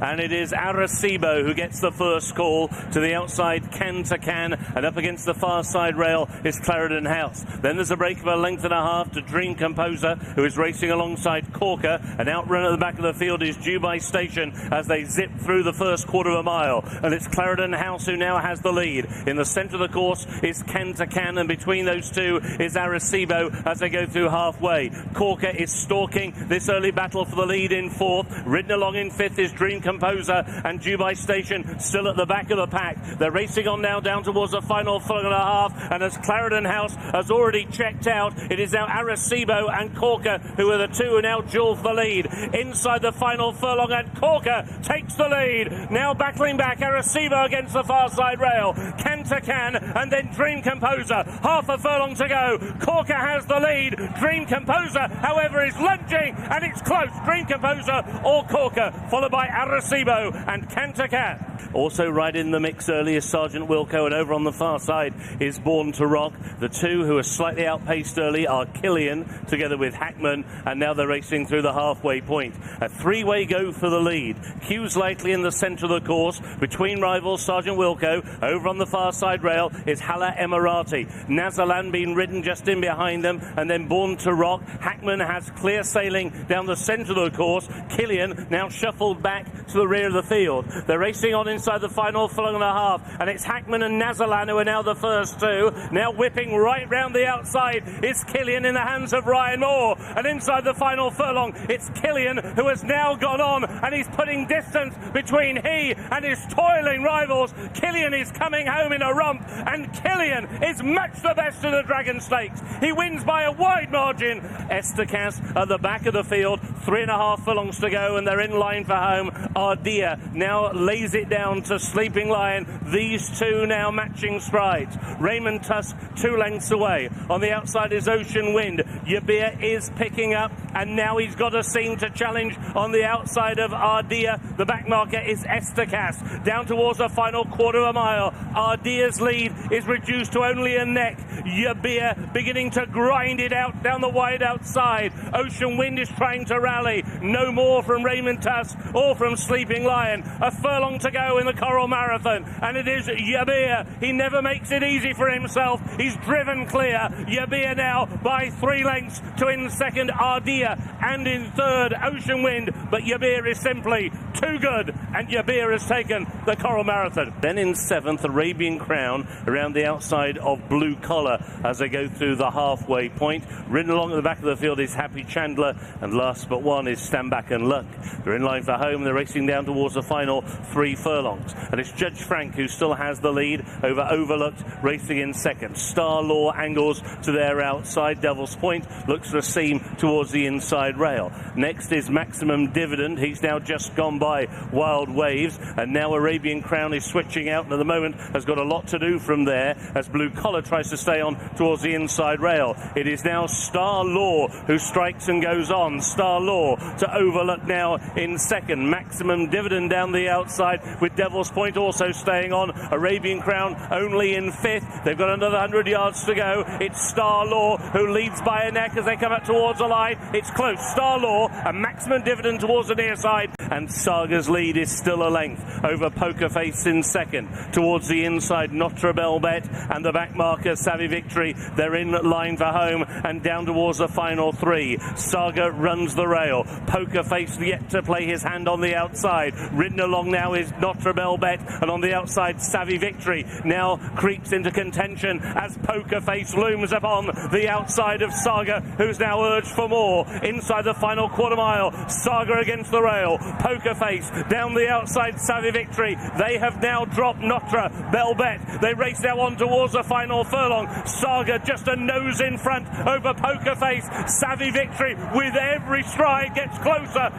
and it is Arecibo who gets the first call to the outside, Can to Can, and up against the far side rail is Clarendon House. Then there's a break of a length and a half to Dream Composer, who is racing alongside Corker. An outrun at the back of the field is Dubai Station as they zip through the first quarter of a mile, and it's Clarendon House who now has the lead. In the centre of the course is Can to Can, and between those two is Arecibo as they go through halfway. Corker is stalking this early battle for the lead in fourth. Ridden along in fifth is Dream Composer, and Dubai Station still at the back of the pack. They're racing on now down towards the final furlong and a half, and as Clarendon House has already checked out, it is now Arecibo and Corker who are the two who now duel for the lead. Inside the final furlong, and Corker takes the lead. Now battling back, Arecibo against the far side rail. Can to Can, and then Dream Composer. Half a furlong to go. Corker has the lead. Dream Composer, however, is lunging, and it's close. Dream Composer or Corker, followed by Arecibo and Can to Can. Also right in the mix early is Sergeant Wilco, and over on the far side is Born to Rock. The two who are slightly outpaced early are Kylian together with Hackman, and now they're racing through the halfway point. A three-way go for the lead. Cues lightly in the centre of the course. Between rivals, Sergeant Wilco. Over on the far side rail is Hala Emirati. Nazalan being ridden just in behind them, and then Born to Rock. Hackman has clear sailing down the centre of the course. Kylian now shuffled back to the rear of the field. They're racing on inside the final furlong and a half, and it's Hackman and Nazalan who are now the first two. Now whipping right round the outside is Kylian in the hands of Ryan Moore, and inside the final furlong it's Kylian who has now gone on, and he's putting distance between he and his toiling rivals. Kylian is coming home in a rump, and Kylian is much the best of the Dragon Stakes. He wins by a wide margin. Estacas at the back of the field, 3.5 furlongs to go, and they're in line for home. Ardia now lays it down to Sleeping Lion. These two now matching strides. Raymond Tusk 2 lengths away. On the outside is Ocean Wind. Yibir is picking up, and now he's got a seam to challenge on the outside of Ardia. The back marker is Estacas. Down towards the final quarter of a mile. Ardia's lead is reduced to only a neck. Yibir beginning to grind it out down the wide outside. Ocean Wind is trying to rally. No more from Raymond Tusk or from Sleeping Lion. A furlong to go in the Coral Marathon, and it is Yibir. He never makes it easy for himself. He's driven clear. Yibir now by 3 lengths to in second Ardia, and in third Ocean Wind, but Yibir is simply too good, and Yibir has taken the Coral Marathon. Then in seventh, Arabian Crown around the outside of Blue Collar as they go through the halfway point. Ridden along at the back of the field is Happy Chandler, and last but one is Stand Back and Luck. They're in line for home. They're racing down towards the final 3 furlongs, and it's Judge Frank who still has the lead over Overlooked, racing in second. Starlore angles to their outside. Devil's Point looks for a seam towards the inside rail. Next is Maximum Dividend. He's now just gone by Wild Waves, and now Arabian Crown is switching out, and at the moment has got a lot to do from there as Blue Collar tries to stay on towards the inside rail. It is now Starlore who strikes and goes on. Starlore to Overlook now in second. Maximum Dividend down the outside with Devil's Point also staying on. Arabian Crown only in fifth. They've got another 100 yards to go. It's Starlore who leads by a neck as they come up towards the line. It's close. Starlore and Maximum Dividend towards the near side, and Saga's lead is still a length over Poker Face in second. Towards the inside, Notre Belle Bet and the back marker Savvy Victory. They're in line for home and down towards the final 3. Saga runs the rail. Poker Face yet to play his hand on the outside. Ridden along now is Notre Belle Bet, and on the outside Savvy Victory now creeps into contention as Poker Face looms upon the outside of Saga, who's now urged for more. Inside the final quarter mile, Saga against the rail. Poker Face down the outside, Savvy Victory. They have now dropped Notre Belle Bet. They race now on towards the final furlong. Saga just a nose in front over Poker Face. Savvy Victory with every stride gets closer,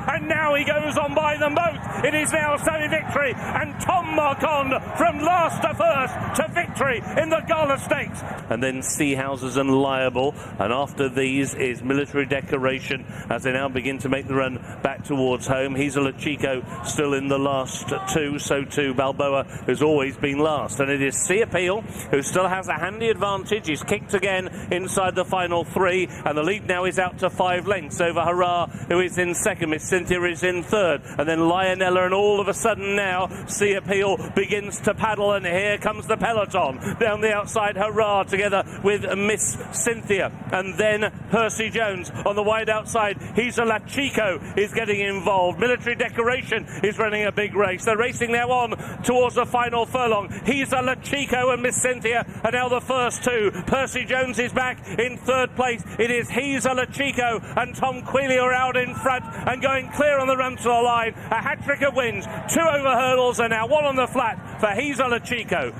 and now he goes on by them both. It is now Savvy Victory and Tom Marquand from last to first to victory in the Gala Stakes. And then Sea Houses and Liable, and after these is Military Military Decoration as they now begin to make the run back towards home. He's a Latchico still in the last two, so too Balboa, who's always been last. And it is Sea Appeal who still has a handy advantage. He's kicked again inside the final three, and the lead now is out to 5 lengths over Hurrah, who is in second. Miss Cynthia is in third, and then Lionella, and all of a sudden now Sea Appeal begins to paddle, and here comes the peloton down the outside. Hurrah together with Miss Cynthia, and then Percy Jones on the wide outside. He's a Latchico is getting involved. Military Decoration is running a big race. They're racing now on towards the final furlong. He's a Latchico and Miss Cynthia are now the first two. Percy Jones is back in third place. It is He's a Latchico and Tom Queally are out in front and going clear on the run to the line. A hat-trick of wins, 2 over hurdles, and now 1 on the flat for He's a Latchico.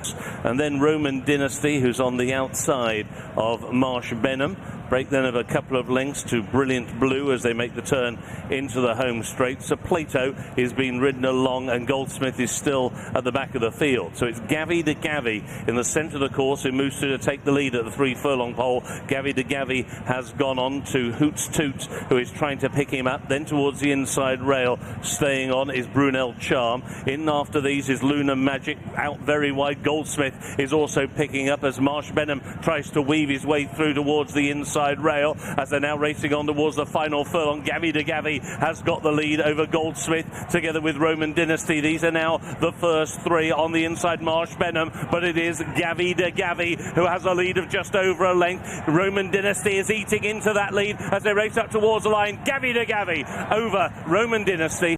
And then Roman Dynasty, who's on the outside of Marsh Benham. Break then of a couple of lengths to Brilliant Blue as they make the turn into the home straight. So Plato is being ridden along, and Goldsmith is still at the back of the field. So it's Gavi de Gavi in the centre of the course who moves to take the lead at the 3 furlong pole. Gavi de Gavi has gone on to Hoots Toot, who is trying to pick him up. Then towards the inside rail, staying on, is Brunel Charm. In after these is Luna Magic, out very wide. Goldsmith is also picking up as Marsh Benham tries to weave his way through towards the inside rail as they're now racing on towards the final furlong. Gavi de Gavi has got the lead over Goldsmith together with Roman Dynasty. These are now the first 3 on the inside. Marsh Benham, but it is Gavi de Gavi who has a lead of just over a length. Roman Dynasty is eating into that lead as they race up towards the line. Gavi de Gavi over Roman Dynasty.